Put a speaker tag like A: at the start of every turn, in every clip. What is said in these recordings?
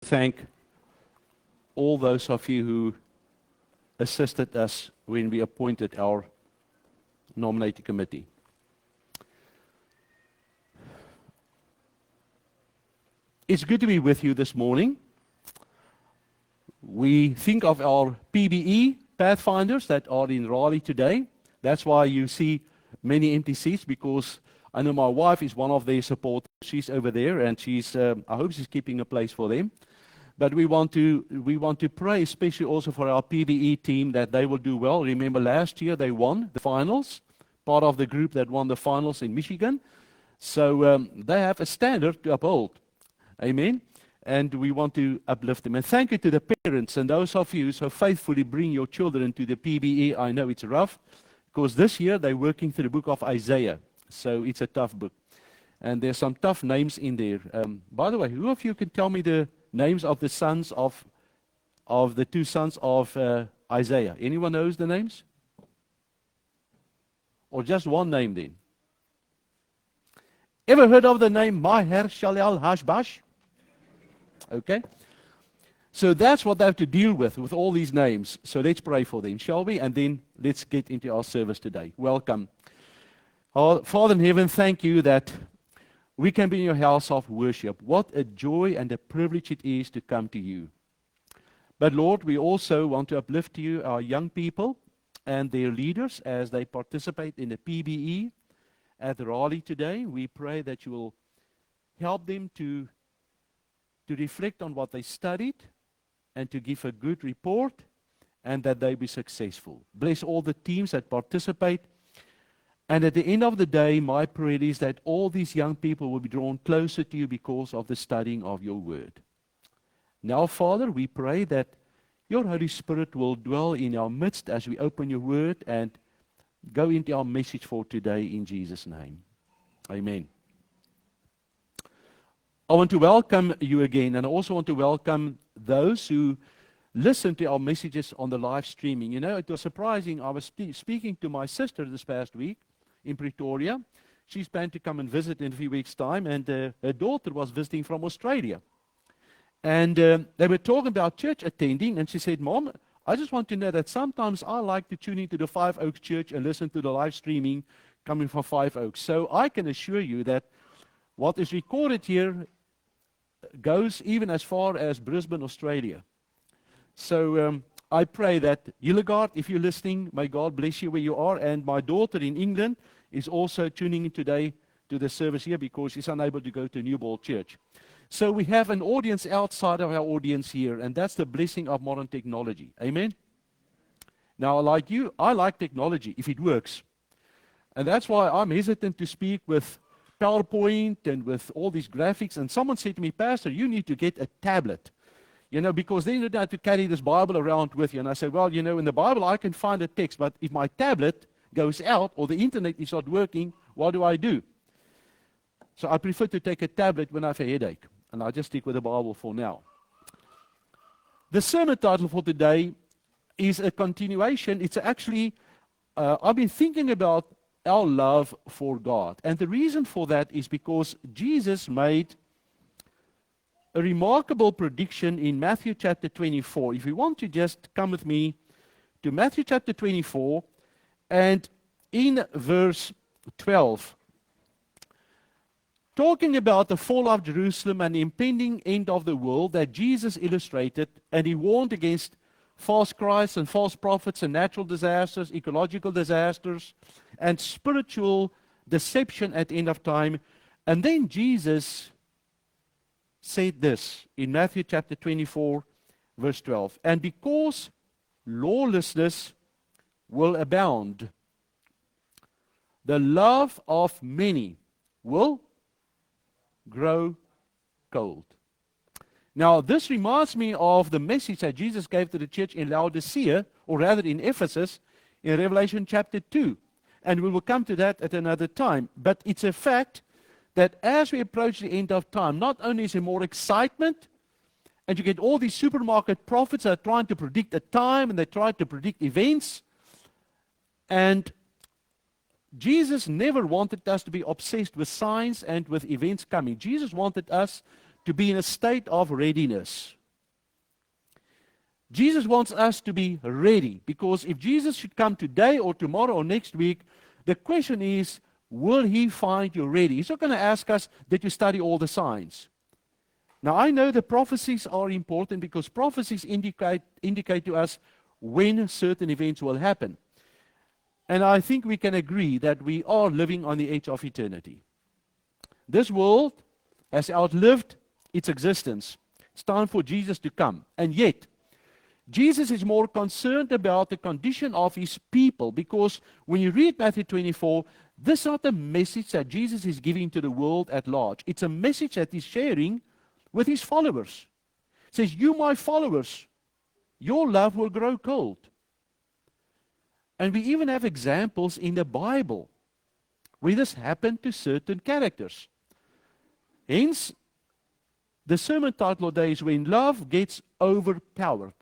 A: thank all those of you who assisted us when we appointed our nominating committee. It's good to be with you this morning. We think of our PBE Pathfinders that are in Raleigh today. That's why you see many empty seats, because I know my wife is one of their supporters. She's over there, and I hope she's keeping a place for them. But we want to pray, especially also for our PBE team, that they will do well. Remember, last year they won the finals, part of the group that won the finals in Michigan. So they have a standard to uphold. Amen. And we want to uplift them. And thank you to the parents and those of you who so faithfully bring your children to the PBE. I know it's rough, because this year they're working through the book of Isaiah. So it's a tough book. And there's some tough names in there. By the way, who of you can tell me the names of the sons of the two sons of Isaiah? Anyone knows the names? Or just one name then? Ever heard of the name Maher-Shalal-Hash-Bash? Okay. So that's what they have to deal with all these names. So let's pray for them, shall we? And then let's get into our service today. Welcome. Our Father in heaven, thank you that we can be in your house of worship. What a joy and a privilege it is to come to you. But Lord, we also want to uplift to you our young people and their leaders as they participate in the PBE at Raleigh today. We pray that you will help them to reflect on what they studied and to give a good report, and that they be successful. Bless all the teams that participate. And at the end of the day, my prayer is that all these young people will be drawn closer to you because of the studying of your word. Now, Father, we pray that your Holy Spirit will dwell in our midst as we open your word and go into our message for today in Jesus' name. Amen. I want to welcome you again, and I also want to welcome those who listen to our messages on the live streaming. You know, it was surprising. I was speaking to my sister this past week in Pretoria. She's planned to come and visit in a few weeks' time, and her daughter was visiting from Australia. And they were talking about church attending, and she said, Mom, I just want to know that sometimes I like to tune into the Five Oaks Church and listen to the live streaming coming from Five Oaks. So I can assure you that what is recorded here goes even as far as Brisbane, Australia. So I pray that, Hildegard, if you're listening, may God bless you where you are. And my daughter in England is also tuning in today to the service here because she's unable to go to Newbold Church. So we have an audience outside of our audience here, and that's the blessing of modern technology. Amen? Now, like you, I like technology if it works. And that's why I'm hesitant to speak with PowerPoint and with all these graphics. And someone said to me, Pastor, you need to get a tablet. You know, because then you don't have to carry this Bible around with you. And I said, well, you know, in the Bible I can find a text, but if my tablet goes out or the internet is not working, what do I do? So I prefer to take a tablet when I have a headache. And I just stick with the Bible for now. The sermon title for today is a continuation. It's actually, I've been thinking about our love for God. And the reason for that is because Jesus made a remarkable prediction in Matthew chapter 24. If you want to just come with me to Matthew chapter 24, and in verse 12, talking about the fall of Jerusalem and the impending end of the world that Jesus illustrated, and he warned against false Christs and false prophets and natural disasters, ecological disasters, and spiritual deception at the end of time. And then Jesus said this in Matthew chapter 24, verse 12. And because lawlessness will abound, the love of many will grow cold. Now, this reminds me of the message that Jesus gave to the church in Laodicea, or rather in Ephesus, in Revelation chapter 2. And we will come to that at another time. But it's a fact that as we approach the end of time, not only is there more excitement, and you get all these supermarket prophets that are trying to predict a time, and they try to predict events, and Jesus never wanted us to be obsessed with signs and with events coming. Jesus wanted us to be in a state of readiness. Jesus wants us to be ready, because if Jesus should come today or tomorrow or next week, the question is, will he find you ready? He's not going to ask us, did you study all the signs? Now, I know the prophecies are important because prophecies indicate to us when certain events will happen. And I think we can agree that we are living on the edge of eternity. This world has outlived its existence. It's time for Jesus to come. And yet, Jesus is more concerned about the condition of his people, because when you read Matthew 24, this is not a message that Jesus is giving to the world at large. It's a message that he's sharing with his followers. He says, you my followers, your love will grow cold. And we even have examples in the Bible where this happened to certain characters. Hence, the sermon title today is When Love Gets Overpowered.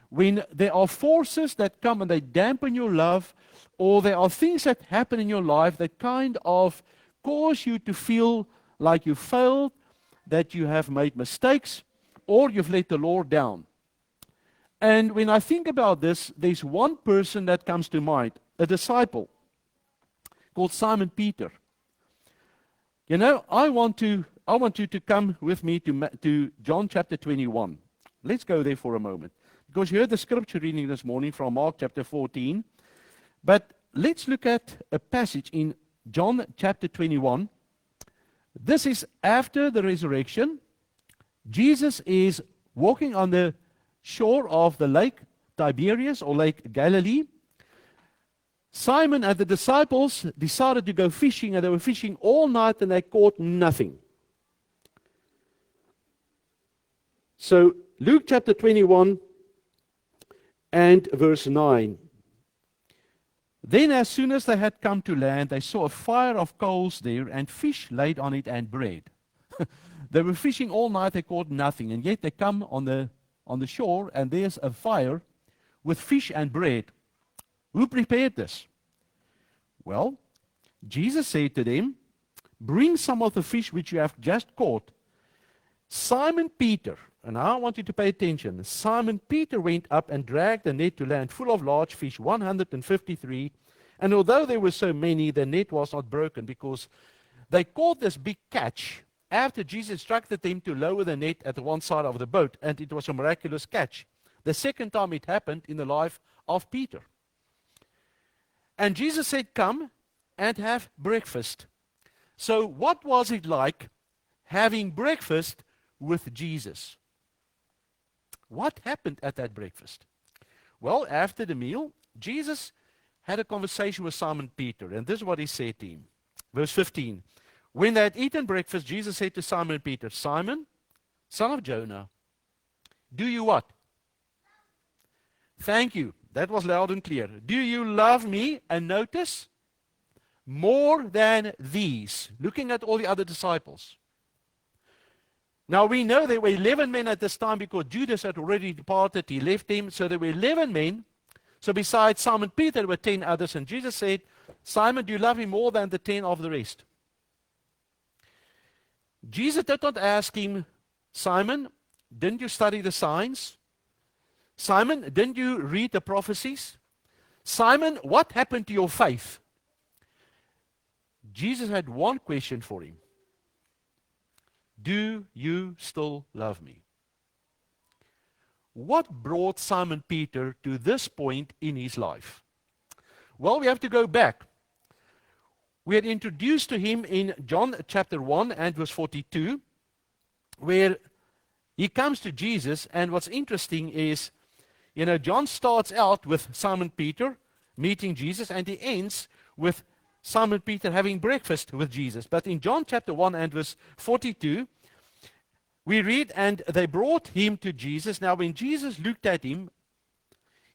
A: When there are forces that come and they dampen your love, or there are things that happen in your life that kind of cause you to feel like you failed, that you have made mistakes, or you've let the Lord down. And when I think about this, there's one person that comes to mind, a disciple called Simon Peter. You know, I want you to come with me to John chapter 21. Let's go there for a moment. Because you heard the scripture reading this morning from Mark chapter 14. But let's look at a passage in John chapter 21. This is after the resurrection. Jesus is walking on the shore of the lake Tiberias or Lake Galilee. Simon and the disciples decided to go fishing, and they were fishing all night and they caught nothing. So Luke chapter 21 and verse 9. Then as soon as they had come to land, they saw a fire of coals there, and fish laid on it, and bread. They were fishing all night, they caught nothing, and yet they come on the shore, and there's a fire with fish and bread. Who prepared this? Well, Jesus said to them, bring some of the fish which you have just caught. Simon Peter, and now I want you to pay attention. Simon Peter went up and dragged the net to land full of large fish, 153. And although there were so many, the net was not broken, because they caught this big catch after Jesus instructed them to lower the net at the one side of the boat, and it was a miraculous catch. The second time it happened in the life of Peter. And Jesus said, come and have breakfast. So what was it like having breakfast with Jesus? What happened at that breakfast? Well, after the meal, Jesus had a conversation with Simon Peter, and this is what he said to him. Verse 15. When they had eaten breakfast, Jesus said to Simon Peter, Simon, son of Jonah, do you what? Thank you. That was loud and clear. Do you love me? And notice, more than these. Looking at all the other disciples. Now we know there were 11 men at this time, because Judas had already departed. He left him. So there were 11 men. So besides Simon Peter, there were 10 others. And Jesus said, Simon, do you love me more than the 10 of the rest? Jesus did not ask him, Simon, didn't you study the signs? Simon, didn't you read the prophecies? Simon, what happened to your faith? Jesus had one question for him. Do you still love me? What brought Simon Peter to this point in his life? Well, we have to go back. We had introduced to him in John chapter 1 and verse 42, where he comes to Jesus, and what's interesting is, John starts out with Simon Peter meeting Jesus, and he ends with Simon Peter having breakfast with Jesus. But in John chapter 1 and verse 42, we read, and they brought him to Jesus. Now when Jesus looked at him,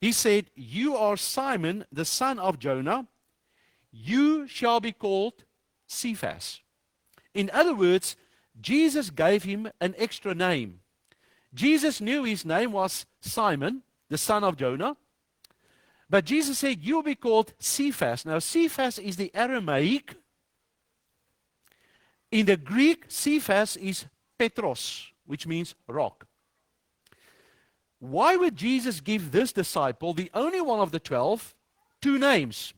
A: he said, you are Simon, the son of Jonah. You shall be called Cephas. In other words, Jesus gave him an extra name. Jesus knew his name was Simon, the son of Jonah. But Jesus said, you'll be called Cephas. Now, Cephas is the Aramaic. In the Greek, Cephas is Petros, which means rock. Why would Jesus give this disciple, the only one of the 12, two names?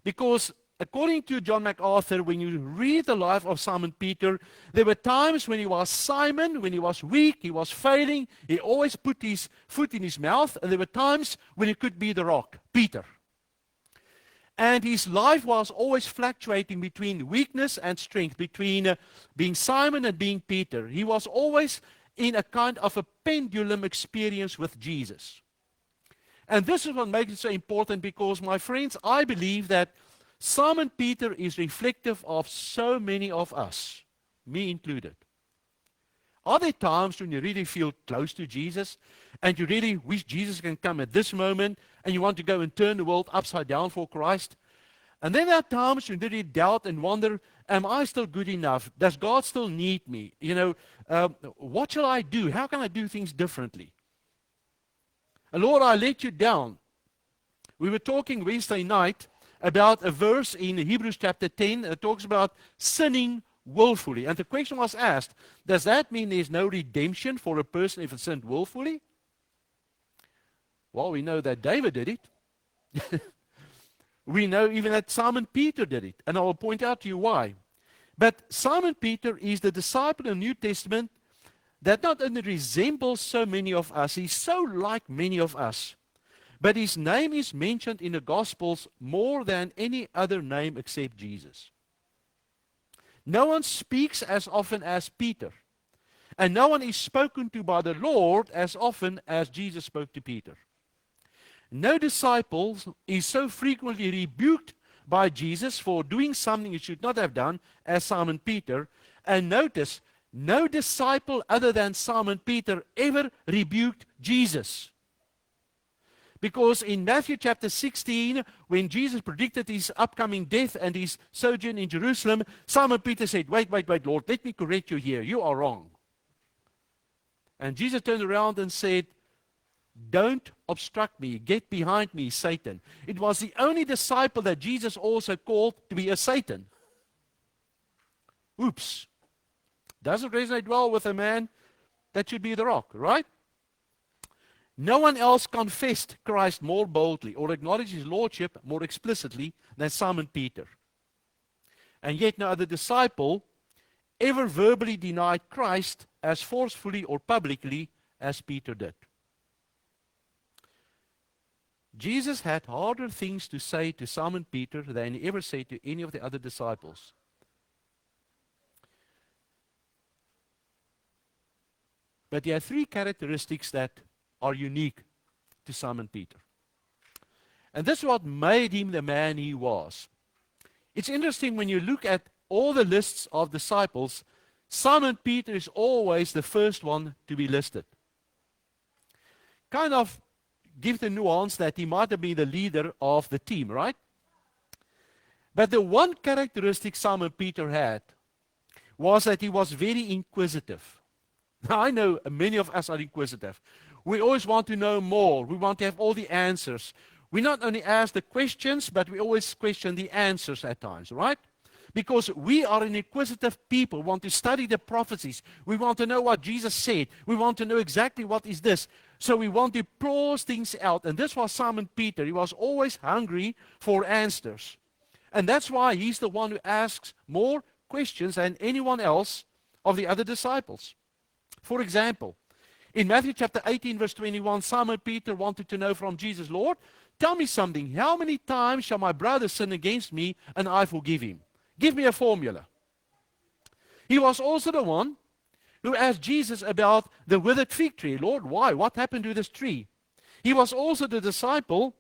A: Because according to John MacArthur, when you read the life of Simon Peter, there were times when he was Simon, when he was weak, he was failing, he always put his foot in his mouth, and there were times when he could be the rock, Peter. And his life was always fluctuating between weakness and strength, between being Simon and being Peter. He was always in a kind of a pendulum experience with Jesus. And this is what makes it so important because, my friends, I believe that Simon Peter is reflective of so many of us, me included. Are there times when you really feel close to Jesus and you really wish Jesus can come at this moment and you want to go and turn the world upside down for Christ? And then there are times when you really doubt and wonder, am I still good enough? Does God still need me? What shall I do? How can I do things differently? And Lord, I let you down. We were talking Wednesday night about a verse in Hebrews chapter 10 that talks about sinning willfully. And the question was asked, does that mean there's no redemption for a person if it sinned willfully? Well, we know that David did it. We know even that Simon Peter did it. And I will point out to you why. But Simon Peter is the disciple in the New Testament that not only resembles so many of us, he's so like many of us, but his name is mentioned in the Gospels more than any other name except Jesus. No one speaks as often as Peter, and no one is spoken to by the Lord as often as Jesus spoke to Peter. No disciple is so frequently rebuked by Jesus for doing something he should not have done as Simon Peter. And notice, no disciple other than Simon Peter ever rebuked Jesus. Because in Matthew chapter 16, when Jesus predicted his upcoming death and his sojourn in Jerusalem, Simon Peter said, wait, Lord, let me correct you here. You are wrong. And Jesus turned around and said, don't obstruct me. Get behind me, Satan. It was the only disciple that Jesus also called to be a Satan. Oops. Doesn't resonate well with a man that should be the rock, right? No one else confessed Christ more boldly or acknowledged his lordship more explicitly than Simon Peter. And yet no other disciple ever verbally denied Christ as forcefully or publicly as Peter did. Jesus had harder things to say to Simon Peter than he ever said to any of the other disciples. But there are three characteristics that are unique to Simon Peter. And this is what made him the man he was. It's interesting when you look at all the lists of disciples, Simon Peter is always the first one to be listed. Kind of give the nuance that he might have been the leader of the team, right? But the one characteristic Simon Peter had was that he was very inquisitive. Now, I know many of us are inquisitive. We always want to know more. We want to have all the answers. We not only ask the questions, but we always question the answers at times, right? Because we are an inquisitive people. We want to study the prophecies. We want to know what Jesus said. We want to know exactly what is this. So we want to pause things out. And this was Simon Peter. He was always hungry for answers. And that's why he's the one who asks more questions than anyone else of the other disciples. For example, in Matthew chapter 18, verse 21, Simon Peter wanted to know from Jesus, Lord, tell me something. How many times shall my brother sin against me and I forgive him? Give me a formula. He was also the one who asked Jesus about the withered fig tree. Lord, why? What happened to this tree? He was also the disciple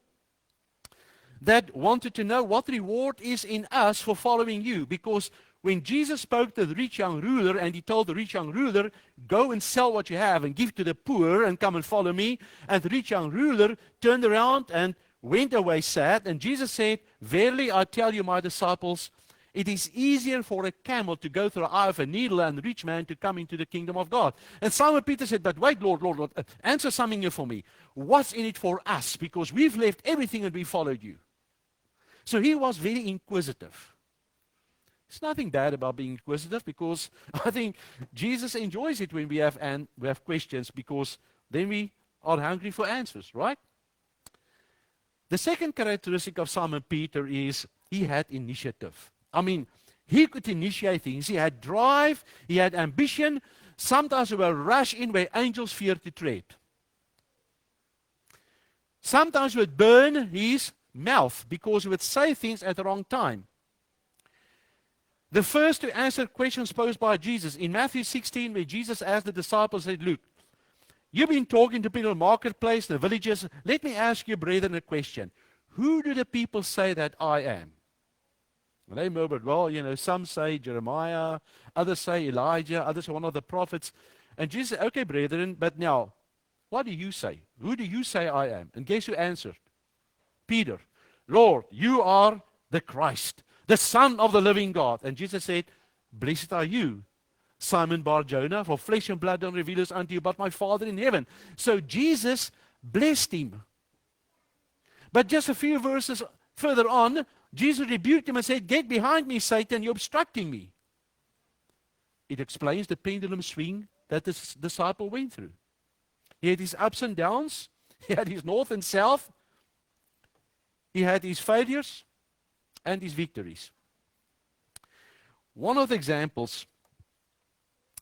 A: that wanted to know what reward is in us for following you. Because when Jesus spoke to the rich young ruler and he told the rich young ruler, go and sell what you have and give to the poor and come and follow me. And the rich young ruler turned around and went away sad. And Jesus said, verily I tell you, my disciples, it is easier for a camel to go through the eye of a needle and a rich man to come into the kingdom of God. And Simon Peter said, but wait, Lord, answer something here for me. What's in it for us? Because we've left everything and we followed you. So he was very inquisitive. There's nothing bad about being inquisitive because I think Jesus enjoys it when we have questions because then we are hungry for answers, right? The second characteristic of Simon Peter is he had initiative. I mean, he could initiate things. He had drive, he had ambition. Sometimes he will rush in where angels fear to tread. Sometimes he would burn his mouth because he would say things at the wrong time. The first to answer questions posed by Jesus in Matthew 16, where Jesus asked the disciples, said, "Look, you've been talking to people in the marketplace, the villages. Let me ask you, brethren, a question. Who do the people say that I am?" And they murmured, "Well, some say Jeremiah, others say Elijah, others say one of the prophets." And Jesus said, "Okay, brethren, but now, what do you say? Who do you say I am?" And guess who answered? Peter. "Lord, you are the Christ, the Son of the living God." And Jesus said, "Blessed are you, Simon Bar-Jonah, for flesh and blood don't reveal this unto you, but my Father in heaven." So Jesus blessed him. But just a few verses further on, Jesus rebuked him and said, "Get behind me, Satan, you're obstructing me." It explains the pendulum swing that this disciple went through. He had his ups and downs. He had his north and south. He had his failures and his victories. One of the examples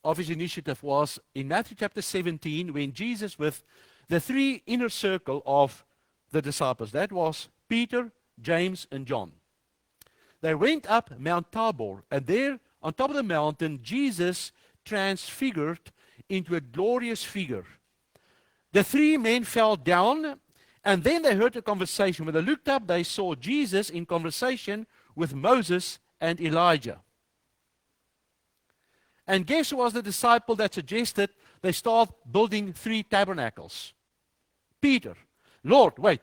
A: of his initiative was in Matthew chapter 17, when Jesus, with the three inner circle of the disciples, that was Peter, James, and John. They went up Mount Tabor, and there on top of the mountain, Jesus transfigured into a glorious figure. The three men fell down, and then they heard a conversation. When they looked up, they saw Jesus in conversation with Moses and Elijah. And guess who was the disciple that suggested they start building 3 tabernacles? Peter. "Lord, wait,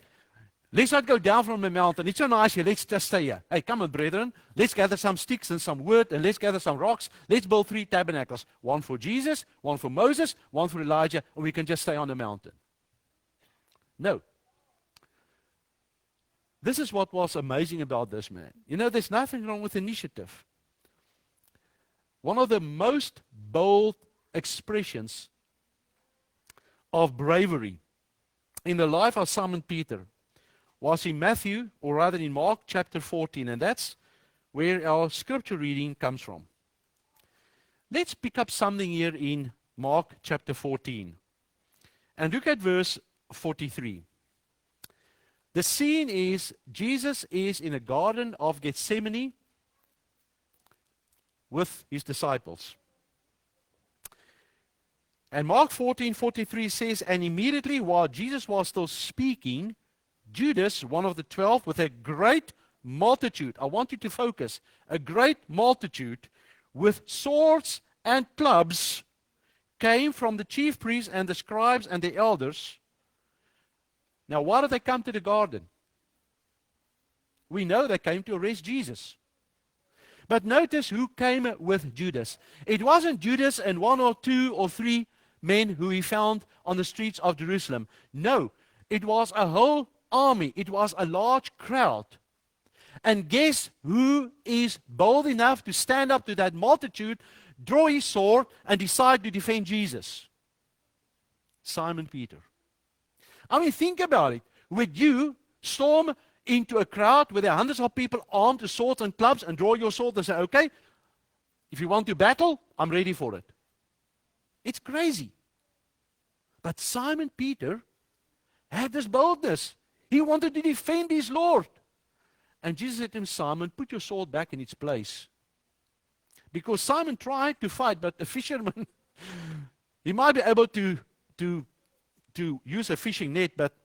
A: let's not go down from the mountain. It's so nice here. Let's just stay here. Hey, come on, brethren. Let's gather some sticks and some wood, and let's gather some rocks. Let's build 3 tabernacles. One for Jesus, one for Moses, one for Elijah, and we can just stay on the mountain." No. This is what was amazing about this man. There's nothing wrong with initiative. One of the most bold expressions of bravery in the life of Simon Peter was in Matthew, or rather in Mark chapter 14, and that's where our scripture reading comes from. Let's pick up something here in Mark chapter 14 and look at verse 43. The scene is Jesus is in a garden of Gethsemane with his disciples. And Mark 14:43 says, "And immediately while Jesus was still speaking, Judas, one of the 12, with a great multitude," I want you to focus, "a great multitude with swords and clubs came from the chief priests and the scribes and the elders." Now, why did they come to the garden? We know they came to arrest Jesus. But notice who came with Judas. It wasn't Judas and 1 or 2 or 3 men who he found on the streets of Jerusalem. No, it was a whole army. It was a large crowd. And guess who is bold enough to stand up to that multitude, draw his sword, and decide to defend Jesus? Simon Peter. I mean, think about it. Would you storm into a crowd where there are hundreds of people armed with swords and clubs and draw your sword and say, "Okay, if you want to battle, I'm ready for it"? It's crazy. But Simon Peter had this boldness. He wanted to defend his Lord. And Jesus said to him, "Simon, put your sword back in its place." Because Simon tried to fight, but a fisherman, he might be able to use a fishing net, but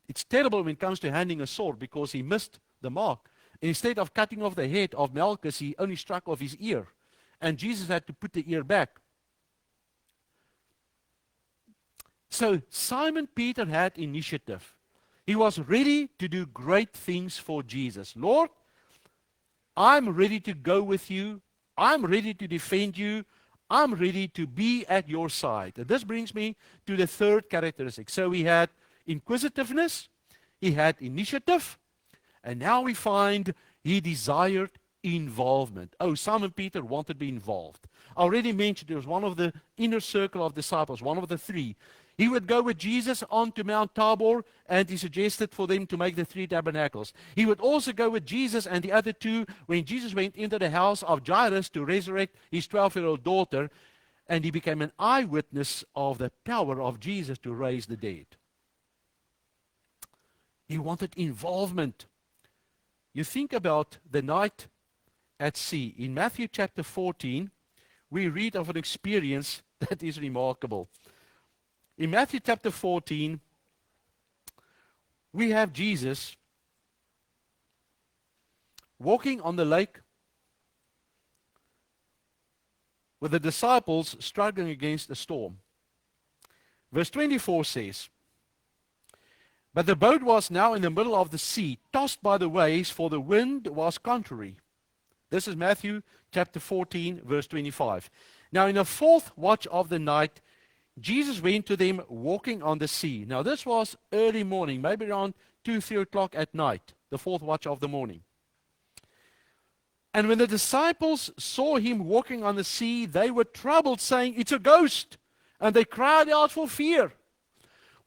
A: it's terrible when it comes to handling a sword because he missed the mark. Instead of cutting off the head of Malchus, he only struck off his ear. And Jesus had to put the ear back. So Simon Peter had initiative. He was ready to do great things for Jesus. "Lord, I'm ready to go with you. I'm ready to defend you. I'm ready to be at your side." And this brings me to the third characteristic. So we had inquisitiveness, he had initiative, and now we find he desired involvement. Oh, Simon Peter wanted to be involved. I already mentioned he was one of the inner circle of disciples, one of the 3. He would go with Jesus onto Mount Tabor, and he suggested for them to make the 3 tabernacles. He would also go with Jesus and the other 2 when Jesus went into the house of Jairus to resurrect his 12-year-old daughter, and he became an eyewitness of the power of Jesus to raise the dead. He wanted involvement. You think about the night at sea. In Matthew chapter 14, we read of an experience that is remarkable. In Matthew chapter 14, we have Jesus walking on the lake with the disciples struggling against a storm. Verse 24 says, "But the boat was now in the middle of the sea, tossed by the waves, for the wind was contrary." This is Matthew chapter 14, verse 25. "Now in the 4th watch of the night, Jesus went to them walking on the sea." Now this was early morning, maybe around 2, 3 o'clock at night, the 4th watch of the morning. "And when the disciples saw him walking on the sea, they were troubled, saying, 'It's a ghost.' And they cried out for fear."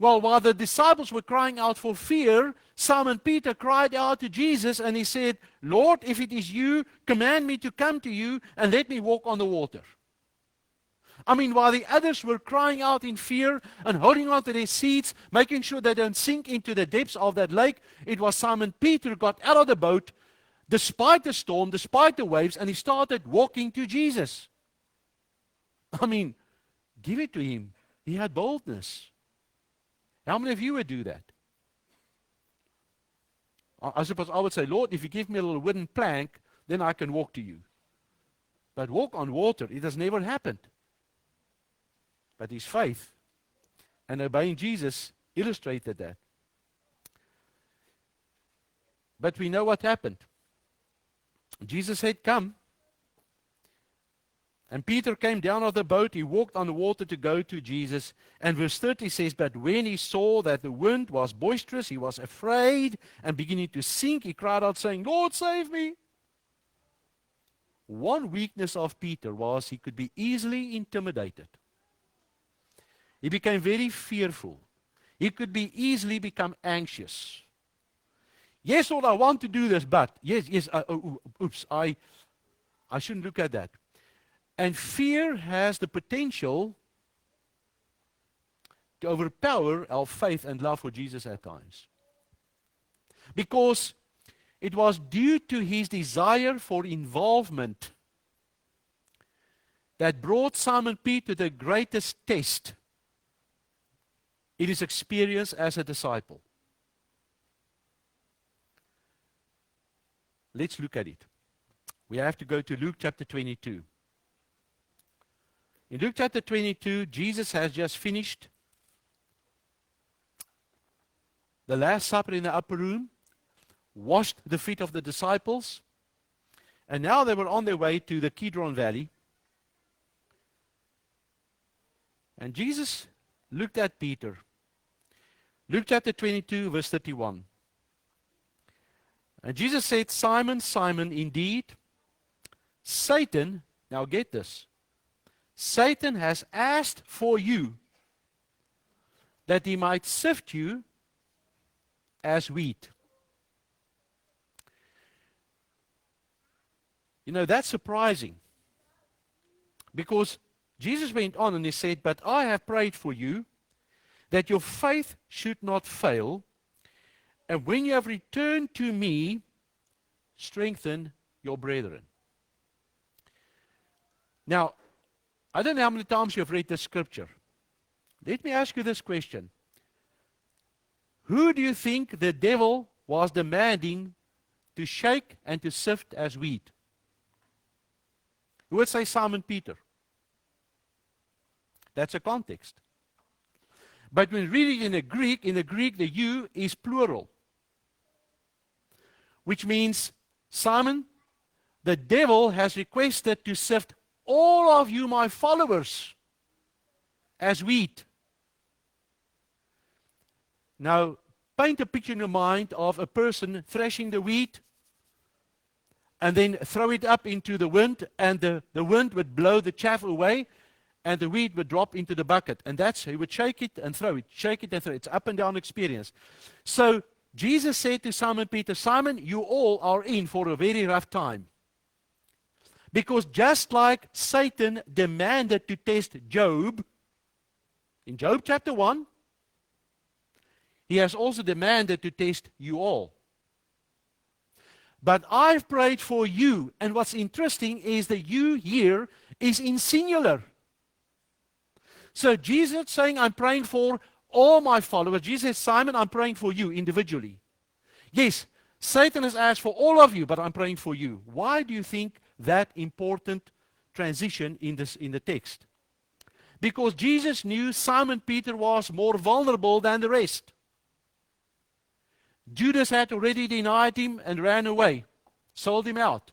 A: Well, while the disciples were crying out for fear, Simon Peter cried out to Jesus and he said, "Lord, if it is you, command me to come to you and let me walk on the water." I mean, while the others were crying out in fear and holding on to their seats, making sure they don't sink into the depths of that lake, it was Simon Peter who got out of the boat, despite the storm, despite the waves, and he started walking to Jesus. I mean, give it to him. He had boldness. How many of you would do that? I suppose I would say, "Lord, if you give me a little wooden plank, then I can walk to you." But walk on water, it has never happened. But his faith and obeying Jesus illustrated that. But we know what happened. Jesus said, "Come." And Peter came down of the boat. He walked on the water to go to Jesus. And verse 30 says, "But when he saw that the wind was boisterous, he was afraid, and beginning to sink, he cried out, saying, 'Lord, save me.'" One weakness of Peter was he could be easily intimidated. He became very fearful. He could be easily become anxious. "Yes, Lord, I want to do this, but yes, I shouldn't look at that." And fear has the potential to overpower our faith and love for Jesus at times. Because it was due to his desire for involvement that brought Simon Peter the greatest test in his experience as a disciple. Let's look at it. We have to go to Luke chapter 22. In Luke chapter 22, Jesus has just finished the Last Supper in the upper room, washed the feet of the disciples, and now they were on their way to the Kidron Valley. And Jesus looked at Peter. Luke chapter 22, verse 31. And Jesus said, "Simon, Simon, indeed, Satan," now get this, "Satan has asked for you that he might sift you as wheat." You know, that's surprising. Because Jesus went on and he said, "But I have prayed for you that your faith should not fail. And when you have returned to me, strengthen your brethren." Now, I don't know how many times you've read this scripture. Let me ask you this question. Who do you think the devil was demanding to shake and to sift as wheat? Who would say Simon Peter? That's a context. But when reading in the Greek, the you is plural. Which means, Simon, the devil has requested to sift all of you, my followers, as wheat. Now, paint a picture in your mind of a person threshing the wheat and then throw it up into the wind, and the wind would blow the chaff away, and the wheat would drop into the bucket. And that's, he would shake it and throw it, shake it and throw it. It's up and down experience. So Jesus said to Simon Peter, Simon, you all are in for a very rough time. Because just like Satan demanded to test Job, in Job chapter 1, he has also demanded to test you all. But I've prayed for you, and what's interesting is that you here is in singular. So Jesus is saying, I'm praying for all my followers. Jesus says, Simon, I'm praying for you individually. Yes, Satan has asked for all of you, but I'm praying for you. Why do you think that important transition in the text? Because Jesus knew Simon Peter was more vulnerable than the rest. Judas had already denied him and ran away, sold him out.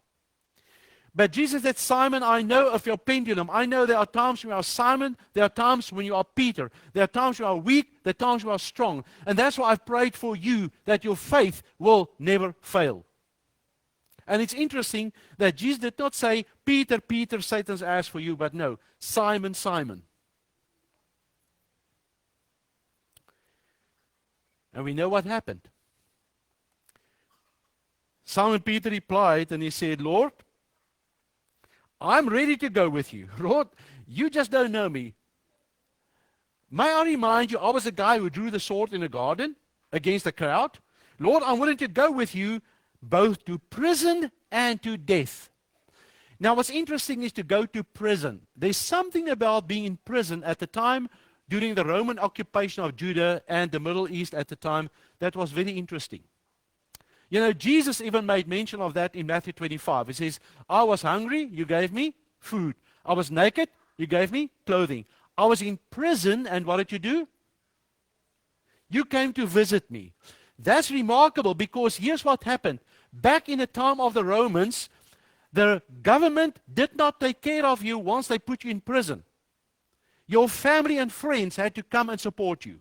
A: But Jesus said, Simon, I know of your pendulum. I know there are times when you are Simon, there are times when you are Peter. There are times when you are weak, there are times when you are strong. And that's why I've prayed for you, that your faith will never fail. And it's interesting that Jesus did not say, Peter, Peter, Satan's asked for you, but no, Simon, Simon. And we know what happened. Simon Peter replied and he said, Lord, I'm ready to go with you. Lord, you just don't know me. May I remind you, I was the guy who drew the sword in the garden against the crowd. Lord, I'm willing to go with you both to prison and to death. Now, what's interesting is to go to prison. There's something about being in prison at the time during the Roman occupation of Judah and the Middle East at the time that was very interesting. You know, Jesus even made mention of that in Matthew 25. He says, I was hungry, you gave me food. I was naked, you gave me clothing. I was in prison, and what did you do? You came to visit me. That's remarkable because here's what happened. Back in the time of the Romans, the government did not take care of you once they put you in prison. Your family and friends had to come and support you.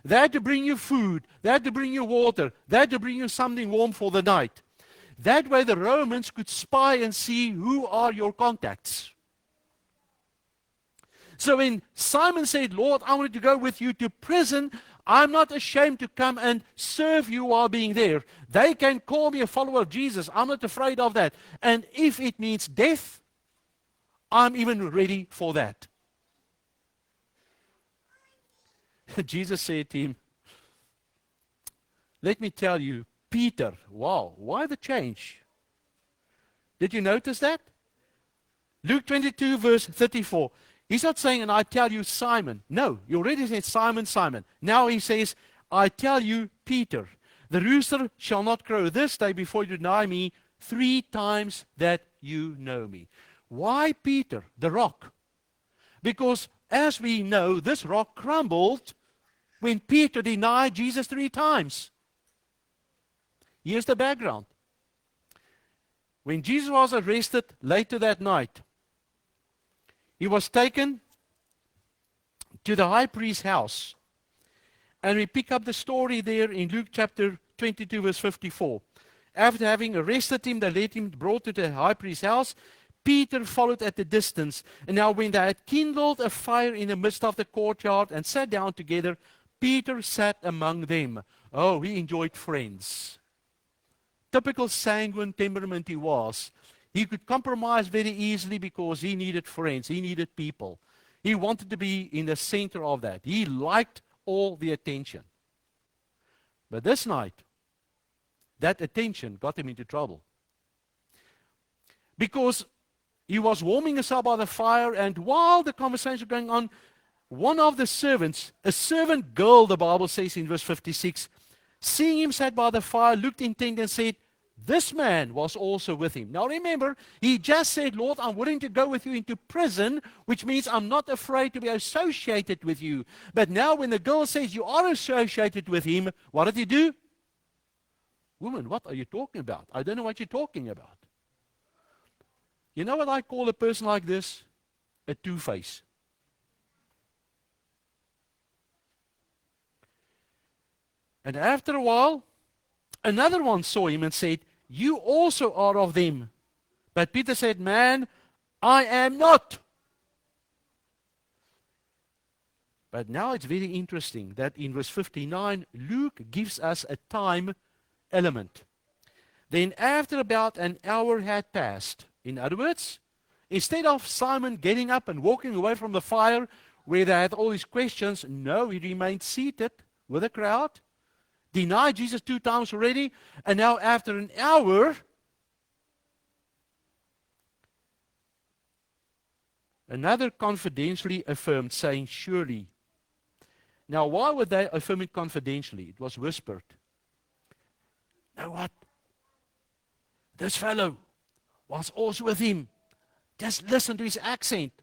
A: They had to bring you food. They had to bring you water. They had to bring you something warm for the night. That way the Romans could spy and see who are your contacts. So when Simon said, Lord, I want to go with you to prison, I'm not ashamed to come and serve you while being there. They can call me a follower of Jesus. I'm not afraid of that. And if it means death, I'm even ready for that. Jesus said to him, let me tell you, Peter, wow, why the change? Did you notice that? Luke 22 verse 34. He's not saying, and I tell you, Simon. No, you already said Simon, Simon. Now he says, I tell you, Peter, the rooster shall not crow this day before you deny me 3 times that you know me. Why Peter, the rock? Because as we know, this rock crumbled when Peter denied Jesus 3 times. Here's the background. When Jesus was arrested later that night, he was taken to the high priest's house. And we pick up the story there in Luke chapter 22, verse 54. After having arrested him, they led him, brought to the high priest's house. Peter followed at a distance. And now when they had kindled a fire in the midst of the courtyard and sat down together, Peter sat among them. Oh, he enjoyed friends. Typical sanguine temperament he was. He could compromise very easily because he needed friends. He needed people. He wanted to be in the center of that. He liked all the attention. But this night, that attention got him into trouble. Because he was warming himself by the fire, and while the conversation was going on, one of the servants, a servant girl, the Bible says in verse 56, seeing him sat by the fire, looked intently and said, this man was also with him. Now remember, he just said, Lord, I'm willing to go with you into prison, which means I'm not afraid to be associated with you. But now when the girl says you are associated with him, what did he do? Woman, what are you talking about? I don't know what you're talking about. You know what I call a person like this? A two-face. And after a while, another one saw him and said, you also are of them. But Peter said, man, I am not. But now it's very interesting that in verse 59, Luke gives us a time element. Then after about an hour had passed, in other words, instead of Simon getting up and walking away from the fire where they had all these questions, no, he remained seated with the crowd, denied Jesus 2 times already, and now after an hour, another confidentially affirmed, saying, surely. Now, why would they affirm it confidentially? It was whispered. Know what? This fellow was also with him. Just listen to his accent.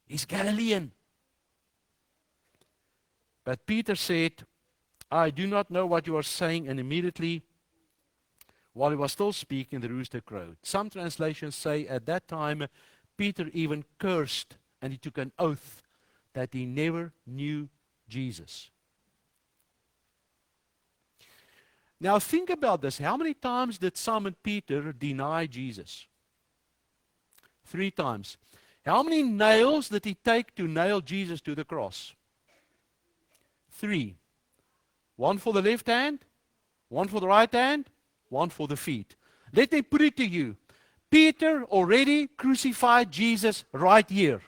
A: He's Galilean. But Peter said, I do not know what you are saying, and immediately, while he was still speaking, the rooster crowed. Some translations say at that time, Peter even cursed, and he took an oath that he never knew Jesus. Now think about this. How many times did Simon Peter deny Jesus? 3 times. How many nails did he take to nail Jesus to the cross? 3. 1 for the left hand, 1 for the right hand, 1 for the feet. Let me put it to you. Peter already crucified Jesus right here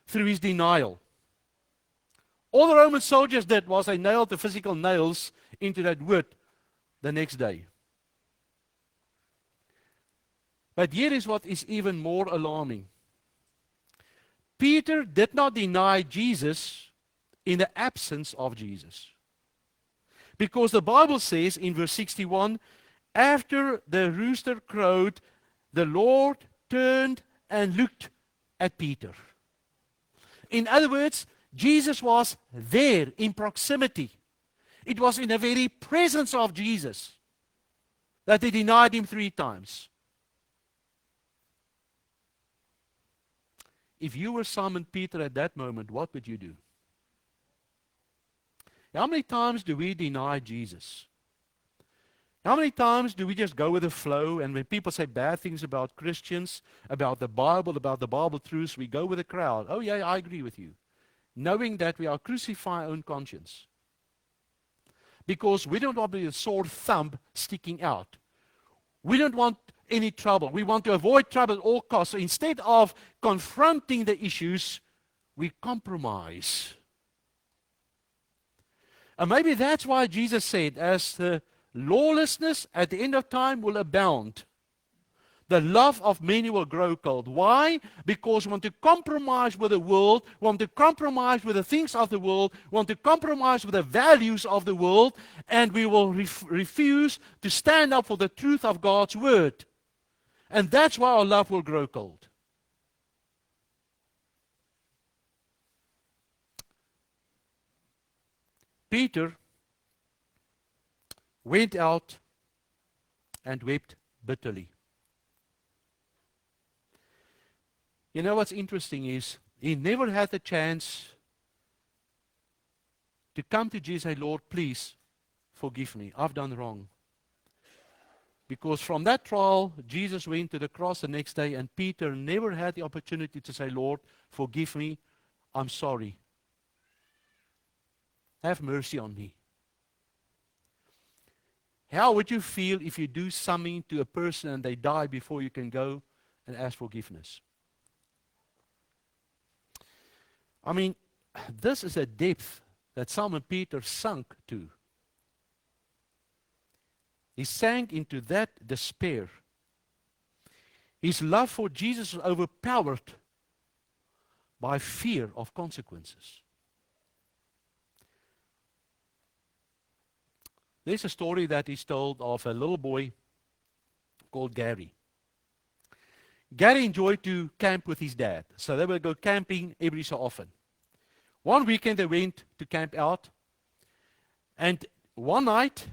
A: through his denial. All the Roman soldiers did was they nailed the physical nails into that wood the next day. But here is what is even more alarming. Peter did not deny Jesus in the absence of Jesus. Because the Bible says in verse 61, after the rooster crowed, the Lord turned and looked at Peter. In other words, Jesus was there in proximity. It was in the very presence of Jesus that they denied him 3 times. If you were Simon Peter at that moment, what would you do? How many times do we deny Jesus? How many times do we just go with the flow, and when people say bad things about Christians, about the Bible truths, we go with the crowd. Oh yeah, I agree with you. Knowing that we are crucifying our own conscience. Because we don't want to be a sore thumb sticking out. We don't want any trouble. We want to avoid trouble at all costs. So instead of confronting the issues, we compromise. And maybe that's why Jesus said, as the lawlessness at the end of time will abound, the love of many will grow cold. Why? Because we want to compromise with the world, want to compromise with the things of the world, want to compromise with the values of the world, and we will refuse to stand up for the truth of God's word. And that's why our love will grow cold. Peter went out and wept bitterly. You know what's interesting is he never had the chance to come to Jesus and say, Lord, please forgive me. I've done wrong. Because from that trial, Jesus went to the cross the next day, and Peter never had the opportunity to say, Lord, forgive me. I'm sorry. Have mercy on me. How would you feel if you do something to a person and they die before you can go and ask forgiveness? I mean, this is a depth that Simon Peter sunk to. He sank into that despair. His love for Jesus was overpowered by fear of consequences. There's a story that is told of a little boy called Gary. Gary enjoyed to camp with his dad, so they would go camping every so often. One weekend they went to camp out, and one night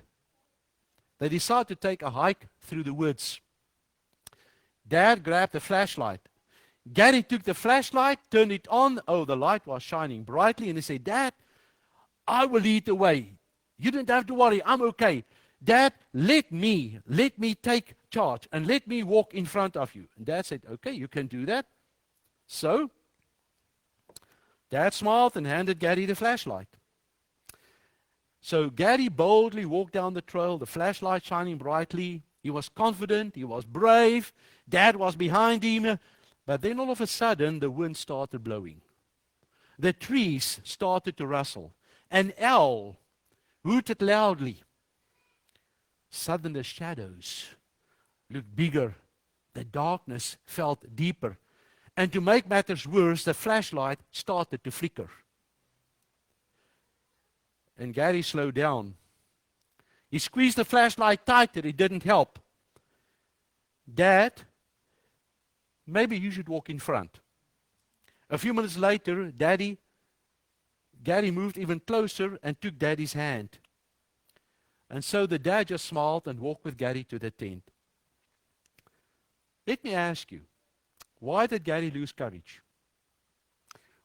A: they decided to take a hike through the woods. Dad grabbed the flashlight. Gary took the flashlight, turned it on. Oh, the light was shining brightly, and he said, Dad, I will lead the way. You don't have to worry, I'm okay. Dad, let me take charge and let me walk in front of you. And Dad said, okay, you can do that. So, Dad smiled and handed Gary the flashlight. So Gary boldly walked down the trail, the flashlight shining brightly. He was confident, he was brave. Dad was behind him. But then all of a sudden, the wind started blowing. The trees started to rustle. An owl hooted loudly. Suddenly the shadows looked bigger. The darkness felt deeper. And to make matters worse, the flashlight started to flicker. And Gary slowed down. He squeezed the flashlight tighter. It didn't help. Dad, maybe you should walk in front. A few minutes later, Gary moved even closer and took Daddy's hand. And so the dad just smiled and walked with Gary to the tent. Let me ask you, why did Gary lose courage?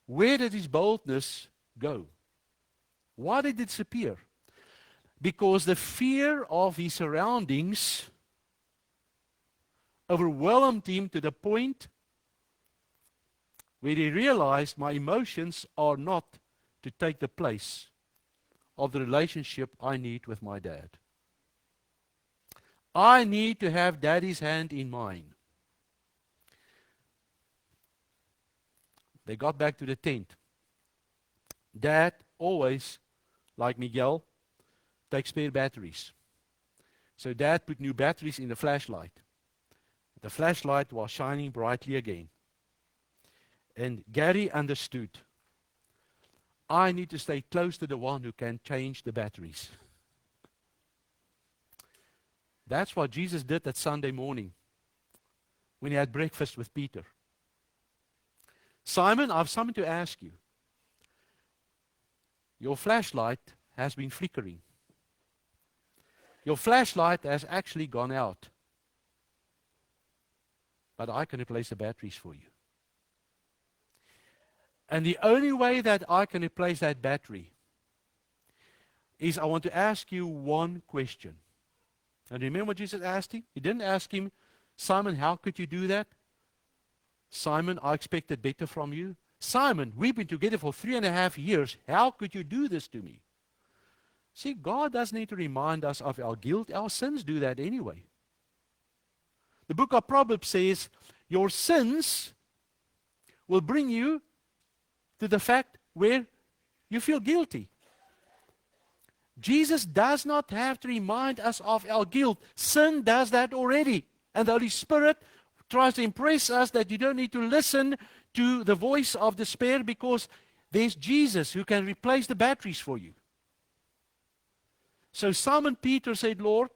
A: Where did his boldness go? Why did it disappear? Because the fear of his surroundings overwhelmed him to the point where he realized my emotions are not to take the place of the relationship I need with my dad. I need to have Daddy's hand in mine. They got back to the tent. Dad always, like Miguel, takes spare batteries. So Dad put new batteries in the flashlight. The flashlight was shining brightly again. And Gary understood. I need to stay close to the one who can change the batteries. That's what Jesus did that Sunday morning when he had breakfast with Peter. Simon, I have something to ask you. Your flashlight has been flickering. Your flashlight has actually gone out. But I can replace the batteries for you. And the only way that I can replace that battery is I want to ask you one question. And remember what Jesus asked him? He didn't ask him, Simon, how could you do that? Simon, I expected better from you. Simon, we've been together for 3.5 years. How could you do this to me? See, God doesn't need to remind us of our guilt. Our sins do that anyway. The book of Proverbs says, your sins will bring you to the fact where you feel guilty. Jesus does not have to remind us of our guilt. Sin does that already. And the Holy Spirit tries to impress us that you don't need to listen to the voice of despair because there's Jesus who can replace the batteries for you. So Simon Peter said, Lord,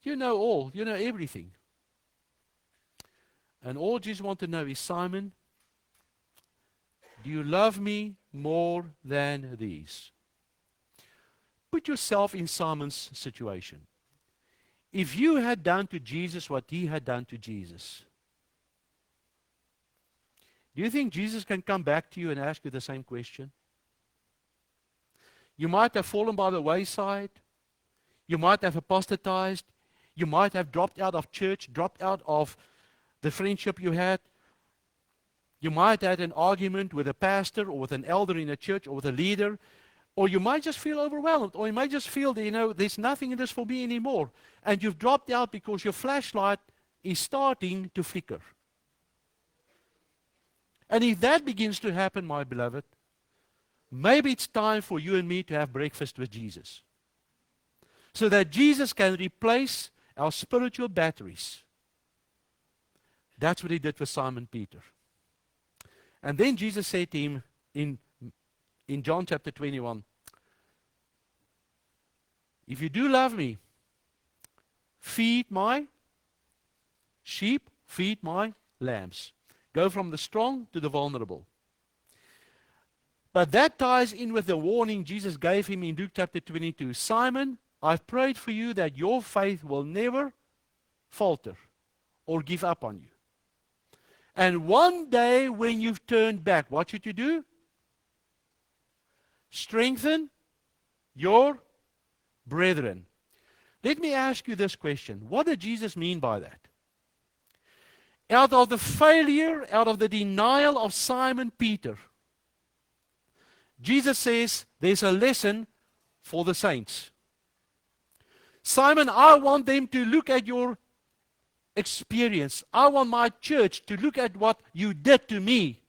A: you know all, you know everything. And all Jesus wants to know is, Simon, do you love me more than these? Put yourself in Simon's situation. If you had done to Jesus what he had done to Jesus, do you think Jesus can come back to you and ask you the same question? You might have fallen by the wayside. You might have apostatized. You might have dropped out of church, dropped out of the friendship you had. You might have had an argument with a pastor or with an elder in a church or with a leader. Or you might just feel overwhelmed. Or you might just feel that, there's nothing in this for me anymore. And you've dropped out because your flashlight is starting to flicker. And if that begins to happen, my beloved, maybe it's time for you and me to have breakfast with Jesus. So that Jesus can replace our spiritual batteries. That's what he did with Simon Peter. And then Jesus said to him in John chapter 21, if you do love me, feed my sheep, feed my lambs. Go from the strong to the vulnerable. But that ties in with the warning Jesus gave him in Luke chapter 22. Simon, I've prayed for you that your faith will never falter or give up on you. And one day when you've turned back, what should you do? Strengthen your brethren. Let me ask you this question. What did Jesus mean by that? Out of the failure, out of the denial of Simon Peter, Jesus says there's a lesson for the saints. Simon, I want them to look at your experience. I want my church to look at what you did to me.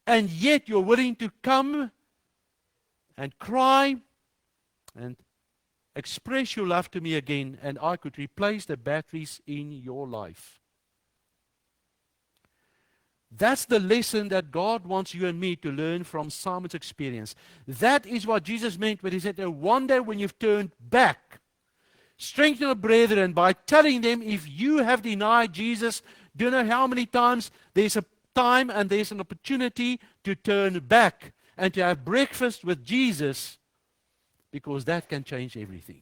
A: And yet you're willing to come and cry and express your love to me again, and I could replace the batteries in your life. That's the lesson that God wants you and me to learn from Simon's experience. That is what Jesus meant when he said, "No wonder when you've turned back. Strengthen your brethren by telling them, if you have denied Jesus, do you know how many times there's a time and there's an opportunity to turn back and to have breakfast with Jesus, because that can change everything."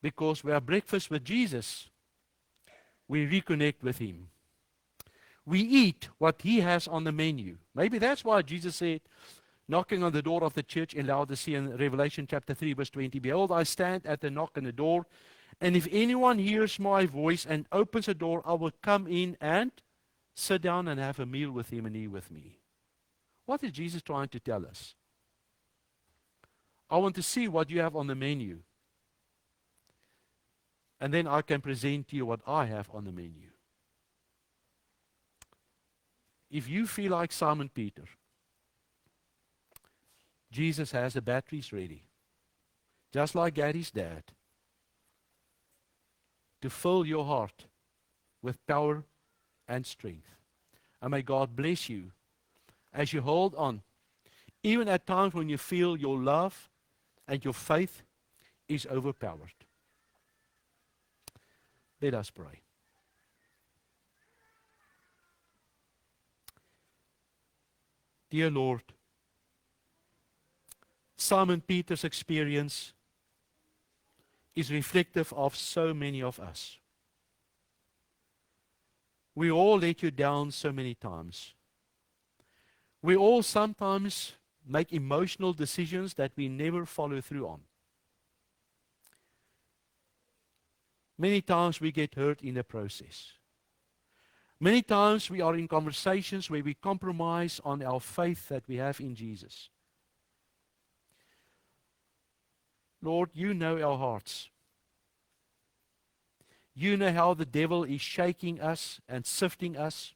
A: Because we have breakfast with Jesus, we reconnect with Him. We eat what He has on the menu. Maybe that's why Jesus said, knocking on the door of the church in Laodicea in Revelation chapter 3, verse 20, "Behold, I stand at the knock on the door, and if anyone hears my voice and opens the door, I will come in and sit down and have a meal with him and he with me." What is Jesus trying to tell us? I want to see what you have on the menu. And then I can present to you what I have on the menu. If you feel like Simon Peter, Jesus has the batteries ready, just like Gary's dad, to fill your heart with power and strength. And may God bless you as you hold on, even at times when you feel your love and your faith is overpowered. Let us pray. Dear Lord, Simon Peter's experience is reflective of so many of us. We all let you down so many times. We all sometimes make emotional decisions that we never follow through on. Many times we get hurt in the process. Many times we are in conversations where we compromise on our faith that we have in Jesus. Lord, you know our hearts. You know how the devil is shaking us and sifting us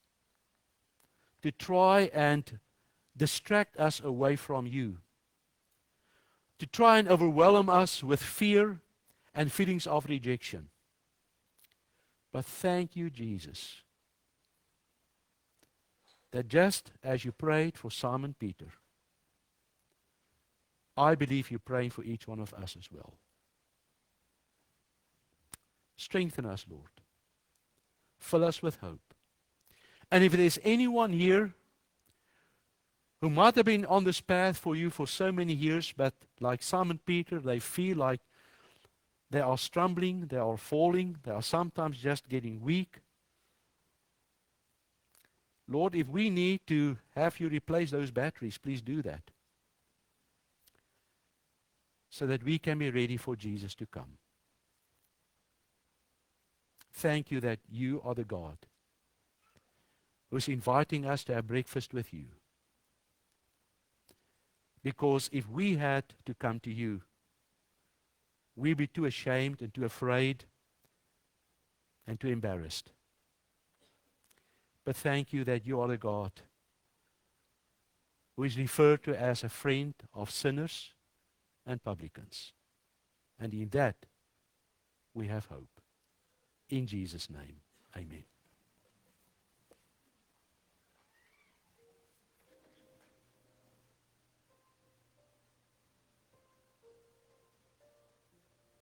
A: to try and distract us away from you, to try and overwhelm us with fear and feelings of rejection. But thank you, Jesus, that just as you prayed for Simon Peter, I believe you're praying for each one of us as well. Strengthen us, Lord. Fill us with hope. And if there's anyone here who might have been on this path for you for so many years, but like Simon Peter, they feel like they are stumbling, they are falling, they are sometimes just getting weak. Lord, if we need to have you replace those batteries, please do that, so that we can be ready for Jesus to come. Thank you that you are the God who's inviting us to have breakfast with you. Because if we had to come to you, we'd be too ashamed and too afraid and too embarrassed. But thank you that you are the God who is referred to as a friend of sinners and publicans. And in that, we have hope. In Jesus' name, amen.